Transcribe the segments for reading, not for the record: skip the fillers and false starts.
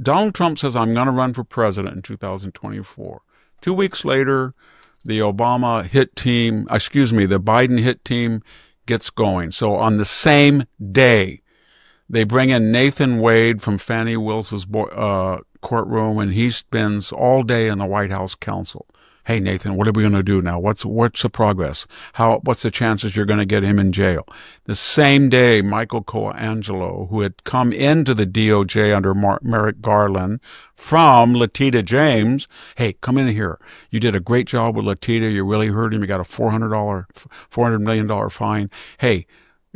Donald Trump says, I'm going to run for president in 2024. 2 weeks later, the Obama hit team, the Biden hit team gets going. So on the same day, they bring in Nathan Wade from Fannie Wills' courtroom, and he spends all day in the White House counsel. Hey, Nathan, what are we going to do now? What's the progress? What's the chances you're going to get him in jail? The same day, Michael Colangelo, who had come into the DOJ under Merrick Garland from Letitia James, hey, come in here. You did a great job with Letitia. You really hurt him. You got a $400 million fine. Hey,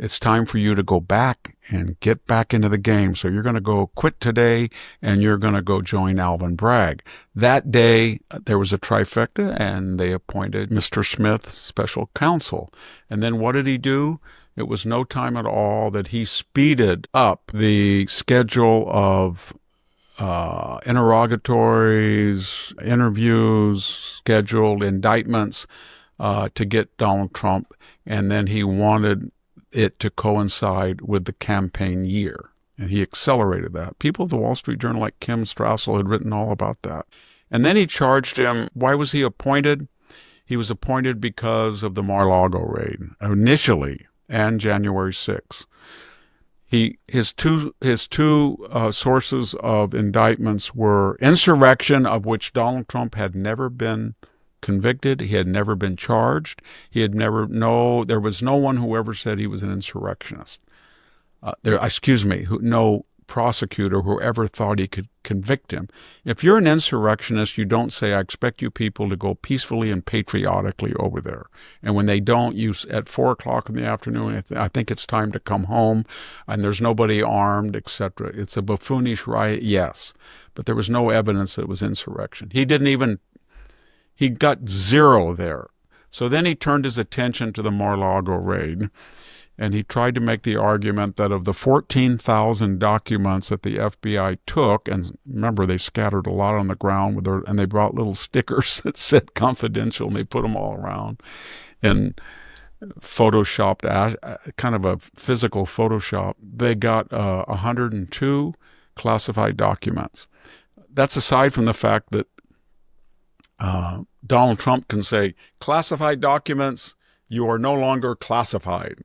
it's time for you to go back and get back into the game. So you're going to go quit today, and you're going to go join Alvin Bragg. That day, there was a trifecta, and they appointed Mr. Smith special counsel. And then what did he do? It was no time at all that he speeded up the schedule of interrogatories, interviews, scheduled indictments to get Donald Trump. And then he wanted it to coincide with the campaign year. And he accelerated that. People at the Wall Street Journal like Kim Strassel had written all about that. And then he charged him. Why was he appointed? He was appointed because of the Mar-a-Lago raid initially and January 6th. His two sources of indictments were insurrection, of which Donald Trump had never been convicted. He had never been charged. There was no one who ever said he was an insurrectionist. No prosecutor who ever thought he could convict him. If you're an insurrectionist, you don't say, I expect you people to go peacefully and patriotically over there. And when they don't, at 4:00 in the afternoon, I think it's time to come home, and there's nobody armed, etc. It's a buffoonish riot, yes, but there was no evidence that it was insurrection. He got zero there. So then he turned his attention to the Mar-a-Lago raid, and he tried to make the argument that of the 14,000 documents that the FBI took, and remember, they scattered a lot on the ground and they brought little stickers that said confidential, and they put them all around and photoshopped, kind of a physical Photoshop. They got 102 classified documents. That's aside from the fact that Donald Trump can say, classified documents, you are no longer classified,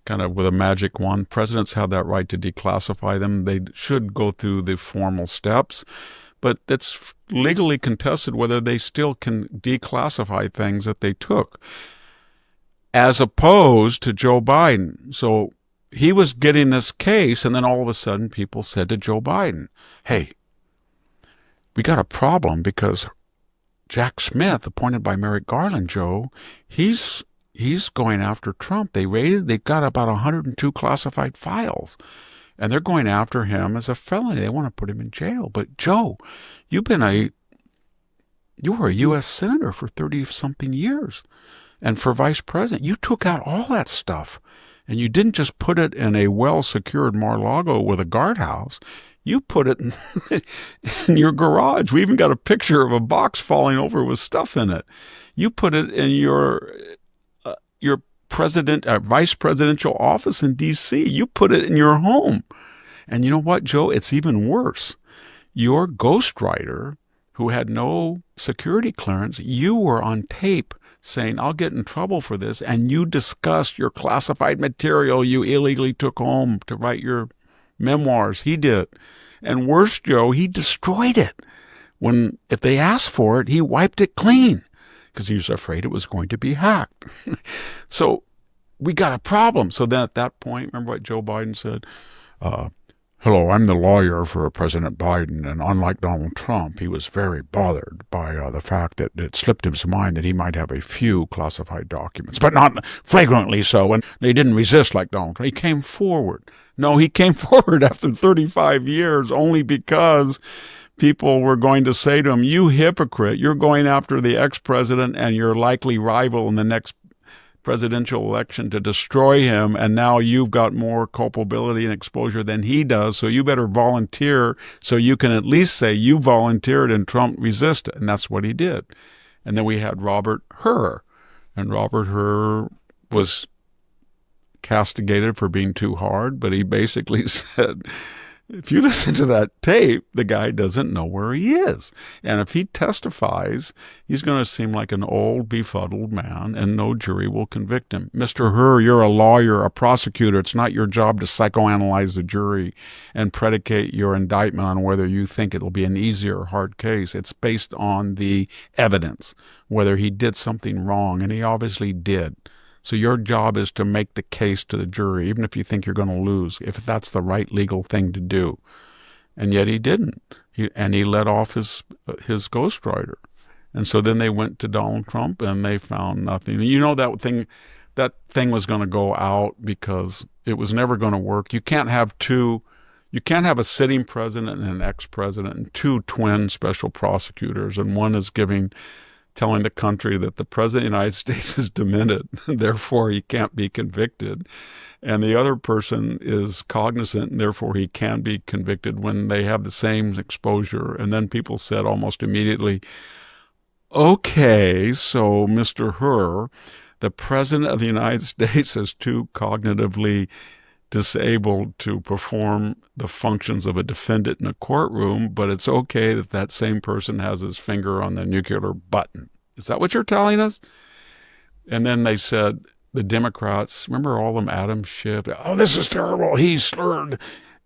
kind of with a magic wand. Presidents have that right to declassify them. They should go through the formal steps, but it's legally contested whether they still can declassify things that they took, as opposed to Joe Biden. So he was getting this case, and then all of a sudden people said to Joe Biden, hey, we got a problem because Jack Smith, appointed by Merrick Garland, Joe, he's going after Trump. They've got about 102 classified files, and they're going after him as a felony. They want to put him in jail. But Joe, you were a U.S. Senator for 30-something years, and for vice president, you took out all that stuff, and you didn't just put it in a well-secured Mar-a-Lago with a guardhouse. You put it in your garage. We even got a picture of a box falling over with stuff in it. You put it in your vice presidential office in D.C. You put it in your home. And you know what, Joe? It's even worse. Your ghostwriter, who had no security clearance, you were on tape saying, I'll get in trouble for this, and you discussed your classified material you illegally took home to write your memoirs. He did. And worse, Joe, he destroyed it. If they asked for it, he wiped it clean because he was afraid it was going to be hacked. So we got a problem. So then at that point, remember what Joe Biden said? Hello, I'm the lawyer for President Biden, and unlike Donald Trump, he was very bothered by the fact that it slipped his mind that he might have a few classified documents, but not flagrantly so, and they didn't resist like Donald Trump. He came forward. No, he came forward after 35 years only because people were going to say to him, you hypocrite, you're going after the ex-president and your likely rival in the next presidential election to destroy him, and now you've got more culpability and exposure than he does, so you better volunteer so you can at least say you volunteered and Trump resisted. And that's what he did. And then we had Robert Hur, and Robert Hur was castigated for being too hard, but he basically said, If you listen to that tape, the guy doesn't know where he is. And if he testifies, he's going to seem like an old, befuddled man, and no jury will convict him. Mr. Hur, you're a lawyer, a prosecutor. It's not your job to psychoanalyze the jury and predicate your indictment on whether you think it'll be an easy or hard case. It's based on the evidence, whether he did something wrong, and he obviously did. So your job is to make the case to the jury, even if you think you're going to lose, if that's the right legal thing to do. And yet he didn't. He let off his ghostwriter. And so then they went to Donald Trump and they found nothing. You know, that thing was going to go out because it was never going to work. You can't have a sitting president and an ex-president and two twin special prosecutors, and one is telling the country that the president of the United States is demented, therefore he can't be convicted. And the other person is cognizant, and therefore he can be convicted when they have the same exposure. And then people said almost immediately, okay, so Mr. Hur, the president of the United States is too cognitively disabled to perform the functions of a defendant in a courtroom, but it's okay that same person has his finger on the nuclear button. Is that what you're telling us? And then they said, the Democrats, remember all them Adam Schiff, oh, this is terrible, he slurred.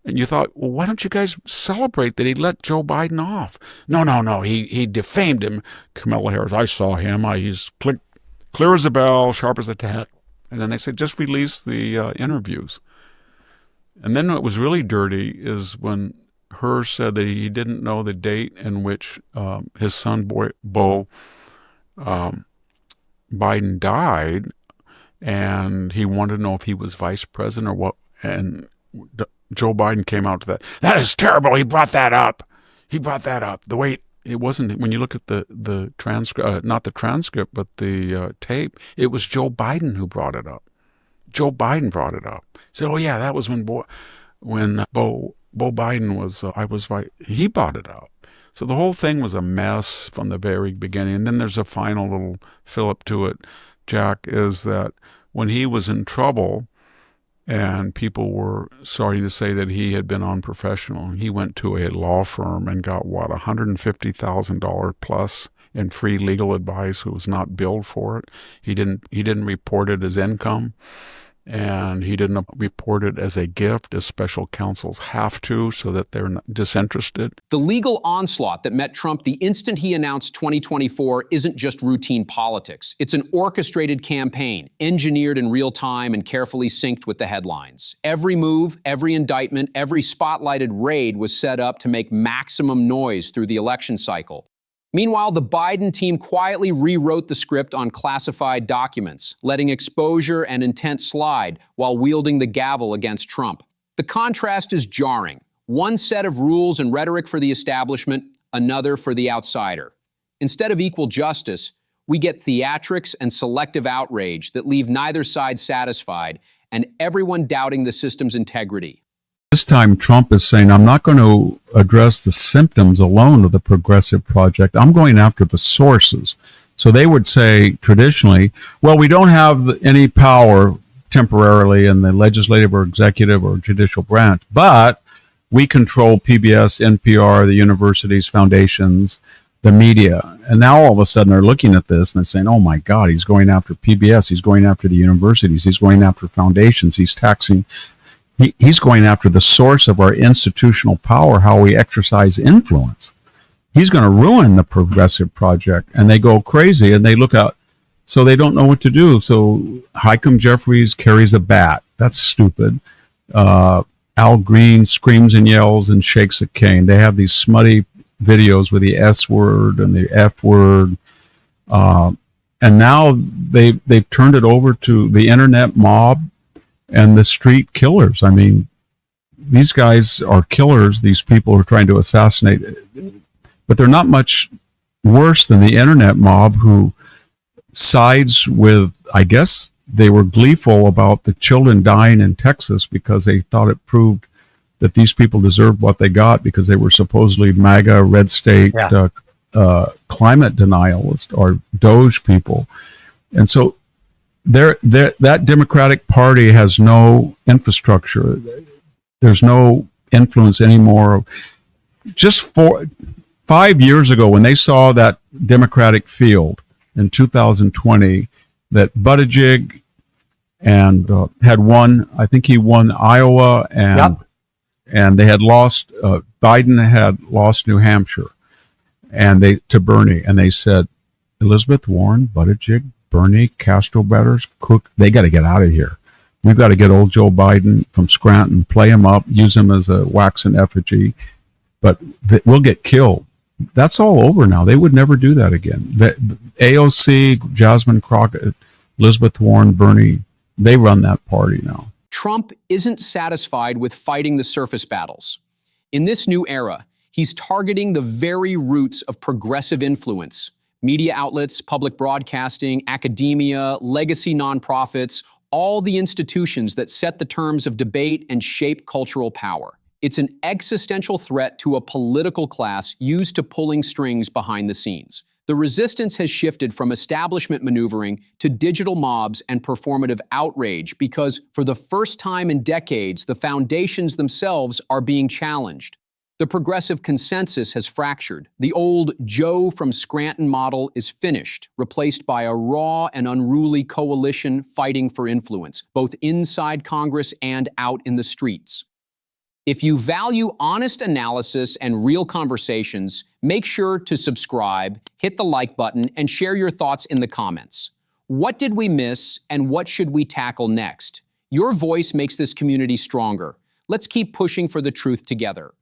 And you thought, well, why don't you guys celebrate that he let Joe Biden off? No, he defamed him. Kamala Harris, I saw him, he's clear as a bell, sharp as a tack. And then they said, just release the interviews. And then what was really dirty is when Hur said that he didn't know the date in which his son, Beau Biden, died, and he wanted to know if he was vice president or what. And Joe Biden came out to that. That is terrible. He brought that up. The way it wasn't, when you look at the transcript, not the transcript, but the tape, it was Joe Biden who brought it up. Joe Biden brought it up. He said, oh yeah, that was when Beau Biden was, he brought it up. So the whole thing was a mess from the very beginning. And then there's a final little fillip to it, Jack, is that when he was in trouble and people were starting to say that he had been unprofessional, he went to a law firm and got, $150,000 plus in free legal advice, who was not billed for it. He didn't report it as income. And he didn't report it as a gift, as special counsels have to, so that they're not disinterested. The legal onslaught that met Trump the instant he announced 2024 isn't just routine politics. It's an orchestrated campaign, engineered in real time and carefully synced with the headlines. Every move, every indictment, every spotlighted raid was set up to make maximum noise through the election cycle. Meanwhile, the Biden team quietly rewrote the script on classified documents, letting exposure and intent slide while wielding the gavel against Trump. The contrast is jarring. One set of rules and rhetoric for the establishment, another for the outsider. Instead of equal justice, we get theatrics and selective outrage that leave neither side satisfied and everyone doubting the system's integrity. This time, Trump is saying, I'm not going to address the symptoms alone of the progressive project. I'm going after the sources. So they would say traditionally, well, we don't have any power temporarily in the legislative or executive or judicial branch, but we control PBS, NPR, the universities, foundations, the media. And now all of a sudden they're looking at this and they're saying, oh my God, he's going after PBS, he's going after the universities, he's going after foundations, he's taxing. He's going after the source of our institutional power, how we exercise influence. He's going to ruin the progressive project. And they go crazy and they look out. So they don't know what to do. So Hakeem Jeffries carries a bat. That's stupid. Al Green screams and yells and shakes a cane. They have these smutty videos with the S word and the F word. And now they've turned it over to the internet mob and the street killers. I mean, these guys are killers, these people who are trying to assassinate, but they're not much worse than the internet mob who sides with, I guess they were gleeful about the children dying in Texas because they thought it proved that these people deserved what they got because they were supposedly MAGA, red state, climate denialists or Doge people. And so that Democratic Party has no infrastructure. There's no influence any more. Just 5 years ago, when they saw that Democratic field in 2020, that Buttigieg and had won, I think he won Iowa, and they had lost, Biden had lost New Hampshire, and to Bernie, and they said, Elizabeth Warren, Buttigieg, Bernie, Castro Betters, Cook, they got to get out of here. We've got to get old Joe Biden from Scranton, play him up, use him as a waxen effigy, but we'll get killed. That's all over now. They would never do that again. The AOC, Jasmine Crockett, Elizabeth Warren, Bernie, they run that party now. Trump isn't satisfied with fighting the surface battles. In this new era, he's targeting the very roots of progressive influence. Media outlets, public broadcasting, academia, legacy nonprofits, all the institutions that set the terms of debate and shape cultural power. It's an existential threat to a political class used to pulling strings behind the scenes. The resistance has shifted from establishment maneuvering to digital mobs and performative outrage because, for the first time in decades, the foundations themselves are being challenged. The progressive consensus has fractured. The old Joe from Scranton model is finished, replaced by a raw and unruly coalition fighting for influence, both inside Congress and out in the streets. If you value honest analysis and real conversations, make sure to subscribe, hit the like button, and share your thoughts in the comments. What did we miss, and what should we tackle next? Your voice makes this community stronger. Let's keep pushing for the truth together.